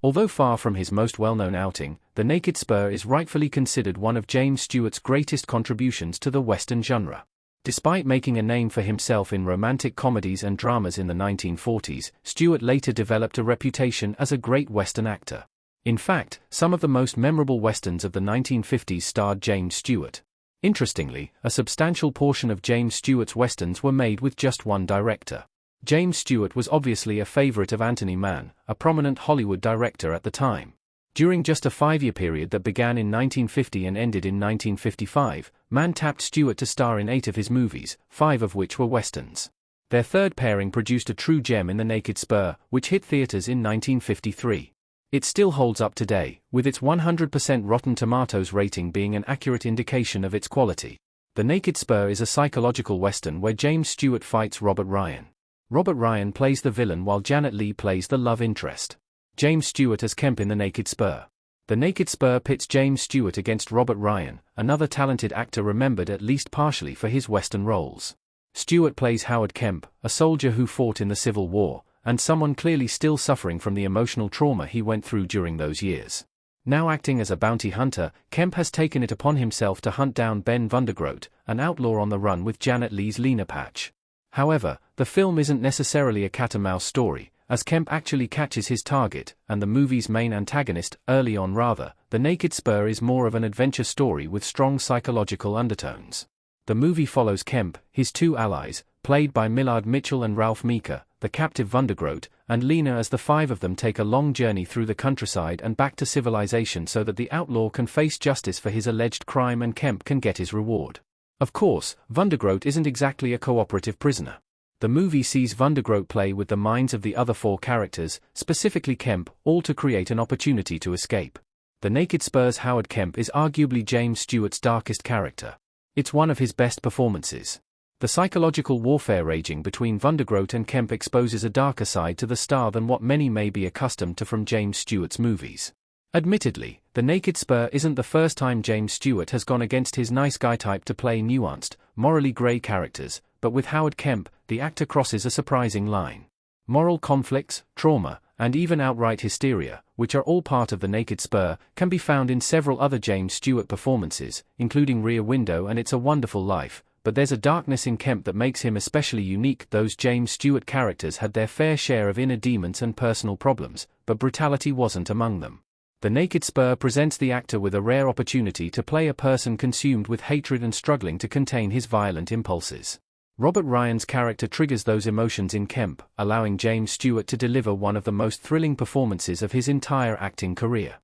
Although far from his most well-known outing, The Naked Spur is rightfully considered one of James Stewart's greatest contributions to the Western genre. Despite making a name for himself in romantic comedies and dramas in the 1940s, Stewart later developed a reputation as a great Western actor. In fact, some of the most memorable Westerns of the 1950s starred James Stewart. Interestingly, a substantial portion of James Stewart's Westerns were made with just one director. James Stewart was obviously a favorite of Anthony Mann, a prominent Hollywood director at the time. During just a 5-year period that began in 1950 and ended in 1955, Mann tapped Stewart to star in 8 of his movies, 5 of which were Westerns. Their third pairing produced a true gem in The Naked Spur, which hit theaters in 1953. It still holds up today, with its 100% Rotten Tomatoes rating being an accurate indication of its quality. The Naked Spur is a psychological Western where James Stewart fights Robert Ryan. Robert Ryan plays the villain while Janet Leigh plays the love interest. James Stewart as Kemp in The Naked Spur. The Naked Spur pits James Stewart against Robert Ryan, another talented actor remembered at least partially for his Western roles. Stewart plays Howard Kemp, a soldier who fought in the Civil War, and someone clearly still suffering from the emotional trauma he went through during those years. Now acting as a bounty hunter, Kemp has taken it upon himself to hunt down Ben Vandergroat, an outlaw on the run with Janet Leigh's Lena Patch. However, the film isn't necessarily a cat-and-mouse story, as Kemp actually catches his target, and the movie's main antagonist, early on rather. The Naked Spur is more of an adventure story with strong psychological undertones. The movie follows Kemp, his 2 allies, played by Millard Mitchell and Ralph Meeker, the captive Vandergroat, and Lena as the 5 of them take a long journey through the countryside and back to civilization so that the outlaw can face justice for his alleged crime and Kemp can get his reward. Of course, Vandergroat isn't exactly a cooperative prisoner. The movie sees Vandergroat play with the minds of the other 4 characters, specifically Kemp, all to create an opportunity to escape. The Naked Spur's Howard Kemp is arguably James Stewart's darkest character. It's one of his best performances. The psychological warfare raging between Vandergroat and Kemp exposes a darker side to the star than what many may be accustomed to from James Stewart's movies. Admittedly, The Naked Spur isn't the first time James Stewart has gone against his nice guy type to play nuanced, morally grey characters, but with Howard Kemp, the actor crosses a surprising line. Moral conflicts, trauma, and even outright hysteria, which are all part of The Naked Spur, can be found in several other James Stewart performances, including Rear Window and It's a Wonderful Life, but there's a darkness in Kemp that makes him especially unique. Those James Stewart characters had their fair share of inner demons and personal problems, but brutality wasn't among them. The Naked Spur presents the actor with a rare opportunity to play a person consumed with hatred and struggling to contain his violent impulses. Robert Ryan's character triggers those emotions in Kemp, allowing James Stewart to deliver one of the most thrilling performances of his entire acting career.